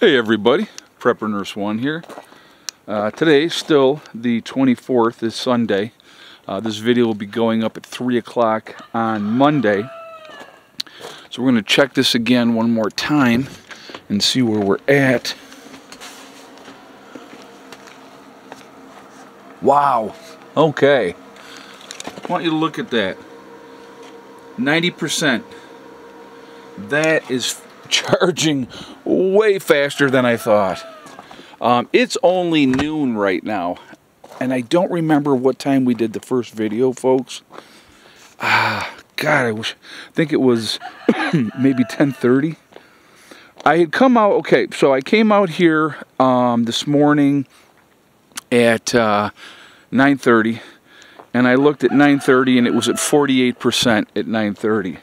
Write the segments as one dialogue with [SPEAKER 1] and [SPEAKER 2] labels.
[SPEAKER 1] Hey everybody, Prepper Nurse 1 here. Today, still the 24th, is Sunday. This video will be going up at 3 o'clock on Monday. So we're going to check this again one more time and see where we're at. Wow, okay. I want you to look at that. 90%. That is charging way faster than I thought. It's only noon right now, and I don't remember what time we did the first video, folks. God, I think it was maybe 10:30. I had come out, okay, so I came out here this morning at 9:30, and I looked at 9:30, and it was at 48% at 9:30.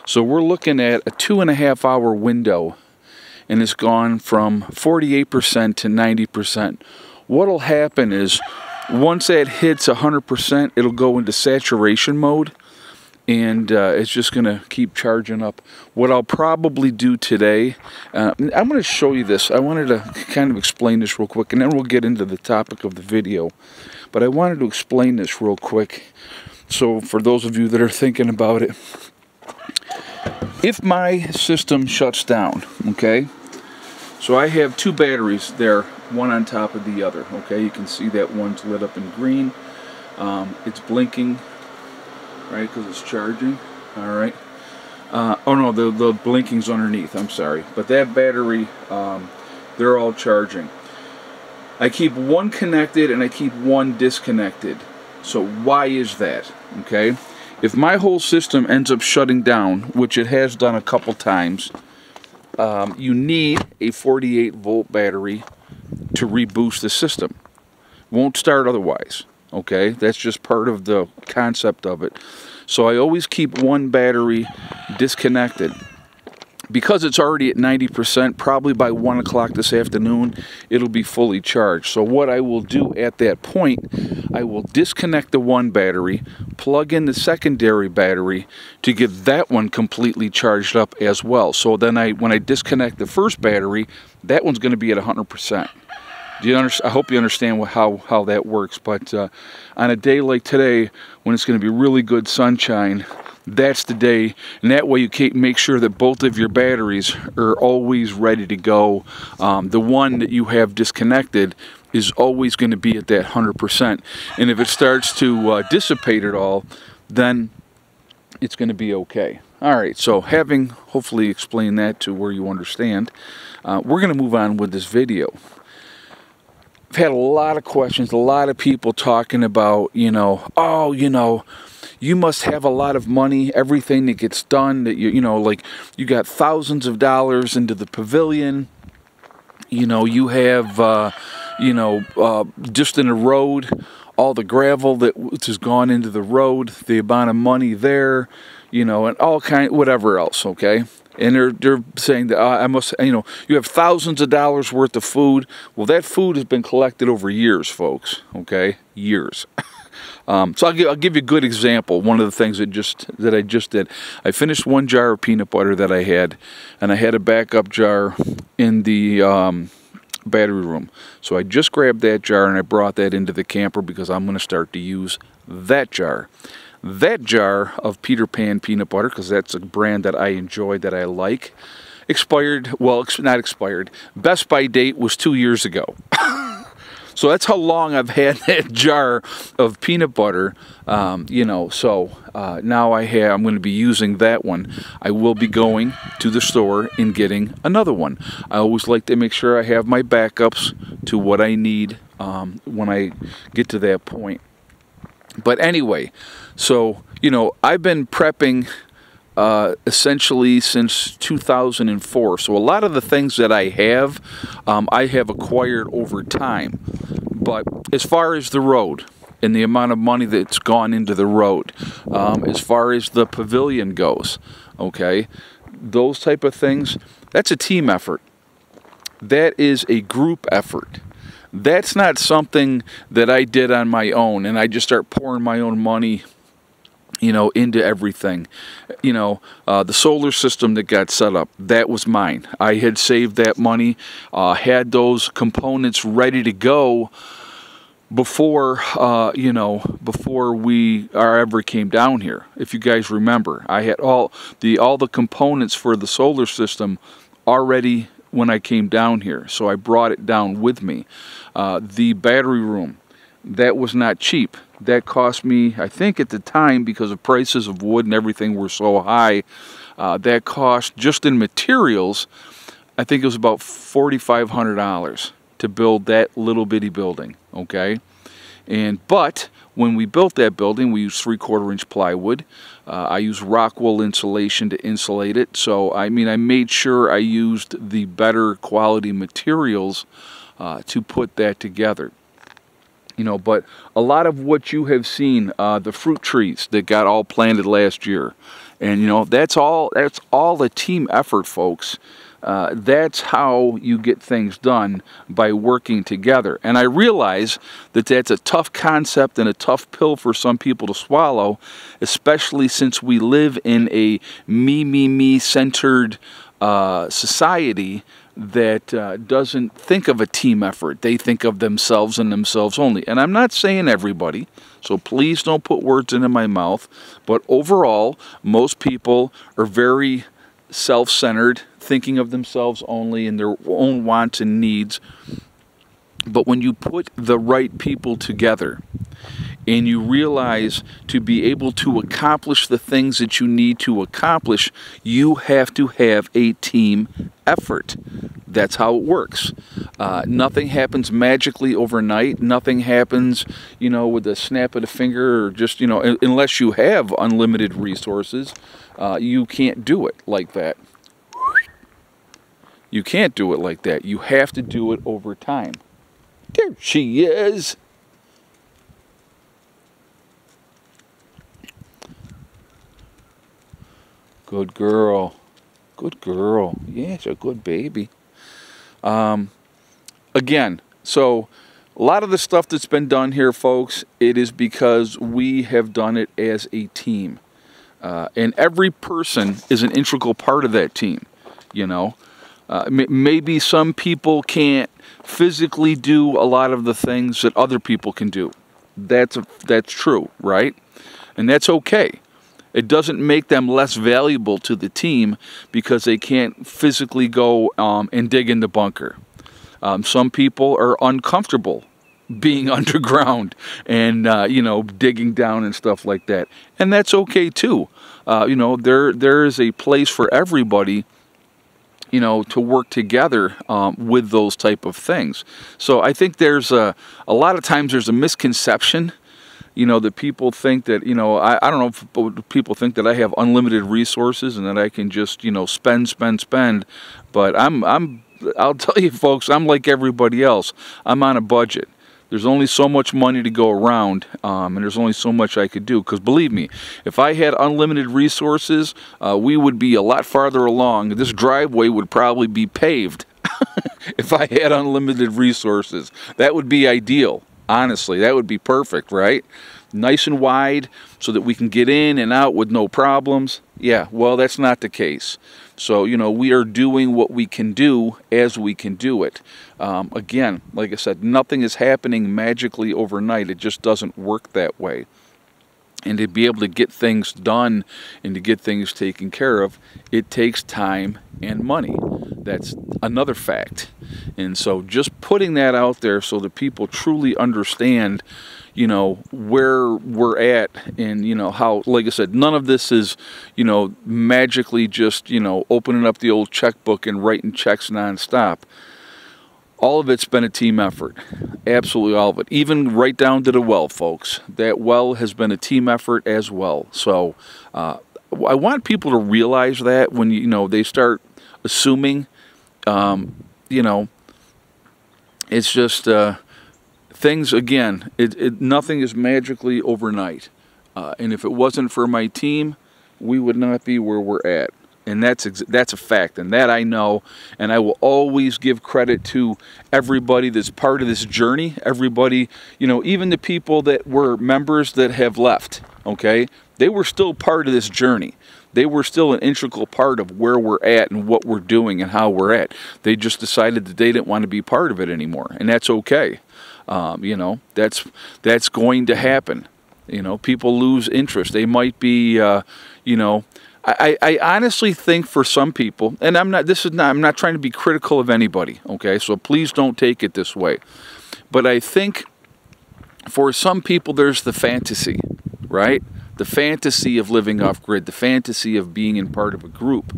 [SPEAKER 1] So we're looking at a 2.5 hour window, and it's gone from 48% to 90%. What'll happen is, once that hits 100%, it'll go into saturation mode, and it's just going to keep charging up. What I'll probably do today, I'm going to show you this. I wanted to kind of explain this real quick, and then we'll get into the topic of the video. But I wanted to explain this real quick, so for those of you that are thinking about it, if my system shuts down, okay, so I have two batteries there, one on top of the other, okay, you can see that one's lit up in green, it's blinking, right, because it's charging, alright, oh no, the blinking's underneath, I'm sorry, but that battery, they're all charging. I keep one connected and I keep one disconnected. So why is that, okay? If my whole system ends up shutting down, which it has done a couple times, you need a 48 volt battery to reboost the system. Won't start otherwise, okay? That's just part of the concept of it. So I always keep one battery disconnected. Because it's already at 90%, probably by 1 o'clock this afternoon, it'll be fully charged. So what I will do at that point, I will disconnect the one battery, plug in the secondary battery to get that one completely charged up as well. So then when I disconnect the first battery, that one's going to be at 100%. Do you understand? I hope you understand how that works. But on a day like today, when it's going to be really good sunshine, that's the day, and that way you make sure that both of your batteries are always ready to go. The one that you have disconnected is always going to be at that 100%, and if it starts to dissipate at all, then it's going to be okay. Alright, so having hopefully explained that to where you understand, we're going to move on with this video. I've had a lot of questions, a lot of people talking about, oh, you must have a lot of money, everything that gets done, that like you got thousands of dollars into the pavilion, you have, just in the road, all the gravel that has gone into the road, the amount of money there, and all whatever else, okay? And they're saying that I must, you have thousands of dollars worth of food. Well, that food has been collected over years, folks, okay? Years. So I'll give you a good example. One of the things that I just did, I finished one jar of peanut butter that I had, and I had a backup jar in the battery room. So I just grabbed that jar and I brought that into the camper because I'm going to start to use that jar. That jar of Peter Pan peanut butter, because that's a brand that I enjoy, that I like, expired, well, not expired, best by date was 2 years ago. So that's how long I've had that jar of peanut butter, so now I'm going to be using that one. I will be going to the store and getting another one. I always like to make sure I have my backups to what I need when I get to that point. But anyway, so, I've been prepping essentially since 2004. So a lot of the things that I have acquired over time. But as far as the road and the amount of money that's gone into the road, as far as the pavilion goes, okay, those type of things, that's a team effort. That is a group effort. That's not something that I did on my own and I just start pouring my own money you know, into everything. You know, the solar system that got set up, that was mine. I had saved that money, had those components ready to go before, you know, before we ever came down here. If you guys remember, I had all the components for the solar system already when I came down here, so I brought it down with me. The battery room, that was not cheap. That cost me, I think at the time, because the prices of wood and everything were so high, that cost, just in materials, I think it was about $4,500 to build that little bitty building, okay? But when we built that building, we used 3/4 inch plywood. I used rock wool insulation to insulate it. So, I mean, I made sure I used the better quality materials to put that together. You know, but a lot of what you have seen, the fruit trees that got all planted last year, and you know, that's all a team effort, folks. That's how you get things done, by working together. And I realize that that's a tough concept and a tough pill for some people to swallow, especially since we live in a me centered society that doesn't think of a team effort. They think of themselves and themselves only. And I'm not saying everybody, so please don't put words into my mouth. But overall, most people are very self-centered, thinking of themselves only and their own wants and needs. But when you put the right people together and you realize to be able to accomplish the things that you need to accomplish, you have to have a team effort. That's how it works. Nothing happens magically overnight. Nothing happens, you know, with a snap of the finger, or just, you know, unless you have unlimited resources, you can't do it like that. You can't do it like that. You have to do it over time. There she is. Good girl. Good girl. Yeah, it's a good baby. Again, so a lot of the stuff that's been done here, folks, it is because we have done it as a team. And every person is an integral part of that team, you know. Maybe some people can't physically do a lot of the things that other people can do. That's true, right? And that's okay. It doesn't make them less valuable to the team because they can't physically go and dig in the bunker. Some people are uncomfortable being underground and you know, digging down and stuff like that, and that's okay too. You know, there is a place for everybody, you know, to work together with those type of things. So I think there's a lot of times there's a misconception, you know, that people think that, you know, I don't know if people think that I have unlimited resources and that I can just, you know, spend, but I'll tell you folks, I'm like everybody else. I'm on a budget. There's only so much money to go around, and there's only so much I could do. Because believe me, if I had unlimited resources, we would be a lot farther along. This driveway would probably be paved if I had unlimited resources. That would be ideal. Honestly, that would be perfect, right? Nice and wide so that we can get in and out with no problems. Yeah, well, that's not the case. So, you know, we are doing what we can do as we can do it. Again, like I said, nothing is happening magically overnight. It just doesn't work that way. And to be able to get things done and to get things taken care of, it takes time and money. That's another fact. And so just putting that out there so that people truly understand, you know, where we're at, and, you know, how, like I said, none of this is, you know, magically just, you know, opening up the old checkbook and writing checks nonstop. All of it's been a team effort. Absolutely all of it. Even right down to the well, folks. That well has been a team effort as well. So I want people to realize that when, you know, they start assuming, you know, it's just things, again, nothing is magically overnight. And if it wasn't for my team, we would not be where we're at. And that's a fact, and that I know, and I will always give credit to everybody that's part of this journey. Everybody, you know, even the people that were members that have left, okay? They were still part of this journey. They were still an integral part of where we're at and what we're doing and how we're at. They just decided that they didn't want to be part of it anymore, and that's okay. You know, that's going to happen. You know, people lose interest. They might be, you know, I honestly think for some people, and I'm not trying to be critical of anybody, okay? So please don't take it this way. But I think for some people there's the fantasy, right? The fantasy of living off-grid, the fantasy of being in part of a group.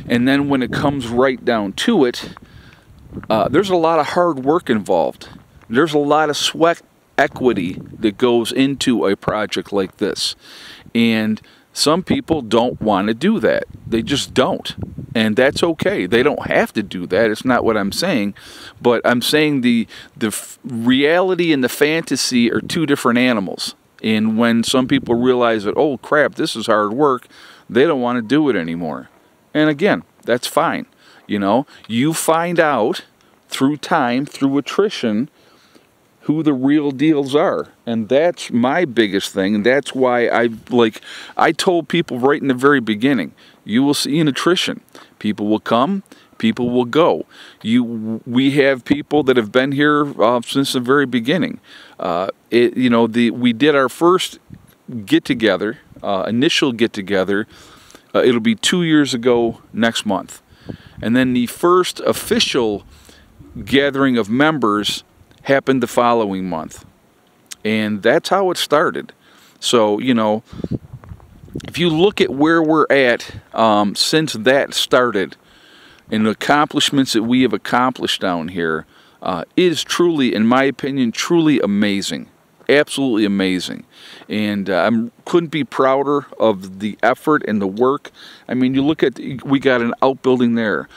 [SPEAKER 1] And then when it comes right down to it, there's a lot of hard work involved. There's a lot of sweat equity that goes into a project like this. And some people don't want to do that. They just don't. And that's okay. They don't have to do that. It's not what I'm saying. But I'm saying the reality and the fantasy are two different animals. And when some people realize that, oh crap, this is hard work, they don't want to do it anymore. And again, that's fine. You know, you find out through time, through attrition, who the real deals are. And that's my biggest thing. And that's why I told people right in the very beginning, you will see an attrition. People will come, people will go. We have people that have been here since the very beginning. You know, we did our first get-together, initial get-together. It'll be 2 years ago next month. And then the first official gathering of members happened the following month. And that's how it started. So, you know, if you look at where we're at since that started, and the accomplishments that we have accomplished down here, is truly, in my opinion, truly amazing. Absolutely amazing. And I couldn't be prouder of the effort and the work. I mean, you look at, we got an outbuilding there.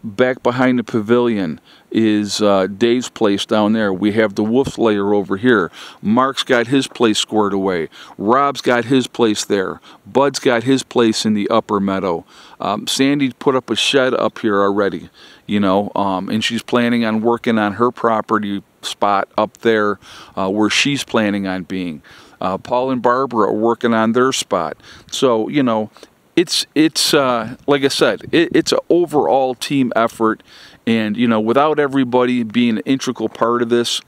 [SPEAKER 1] Back behind the pavilion is Dave's place down there. We have the Wolf's Lair over here. Mark's got his place squared away. Rob's got his place there. Bud's got his place in the upper meadow. Sandy put up a shed up here already, you know, and she's planning on working on her property spot up there where she's planning on being. Paul and Barbara are working on their spot. So, you know, it's like I said, it's an overall team effort. And, you know, without everybody being an integral part of this,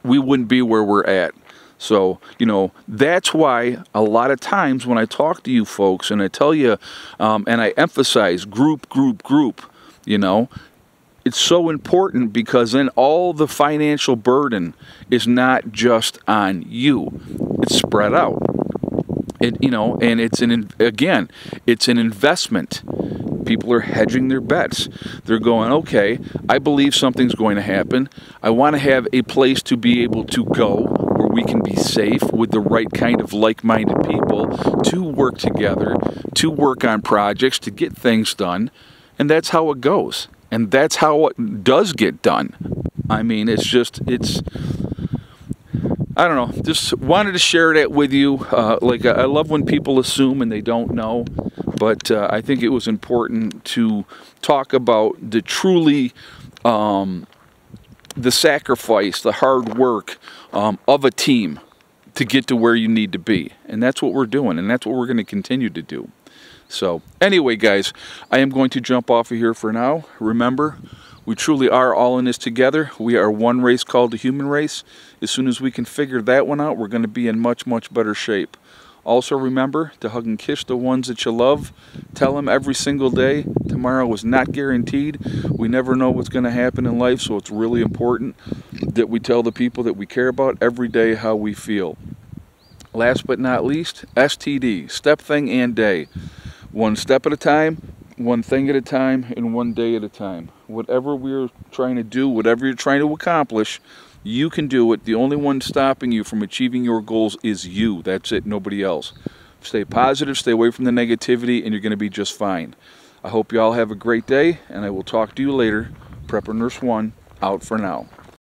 [SPEAKER 1] we wouldn't be where we're at. So, you know, that's why a lot of times when I talk to you folks and I tell you, and I emphasize group, you know, it's so important because then all the financial burden is not just on you. It's spread out. You know, and it's it's an investment. People are hedging their bets. They're going, okay, I believe something's going to happen. I want to have a place to be able to go where we can be safe with the right kind of like-minded people to work together, to work on projects, to get things done. And that's how it goes. And that's how it does get done. I mean, it's I don't know, just wanted to share that with you. I love when people assume and they don't know, but I think it was important to talk about the truly, the sacrifice, the hard work of a team to get to where you need to be. And that's what we're doing, and that's what we're going to continue to do. So anyway, guys, I am going to jump off of here for now. Remember, we truly are all in this together. We are one race called the human race. As soon as we can figure that one out, we're going to be in much, much better shape. Also remember to hug and kiss the ones that you love. Tell them every single day, tomorrow is not guaranteed. We never know what's going to happen in life, so it's really important that we tell the people that we care about every day how we feel. Last but not least, STD, step, thing, and day. One step at a time, one thing at a time, and one day at a time. Whatever we're trying to do, whatever you're trying to accomplish, you can do it. The only one stopping you from achieving your goals is you. That's it, nobody else. Stay positive, stay away from the negativity, and you're going to be just fine. I hope you all have a great day, and I will talk to you later. Prepper Nurse 1, out for now.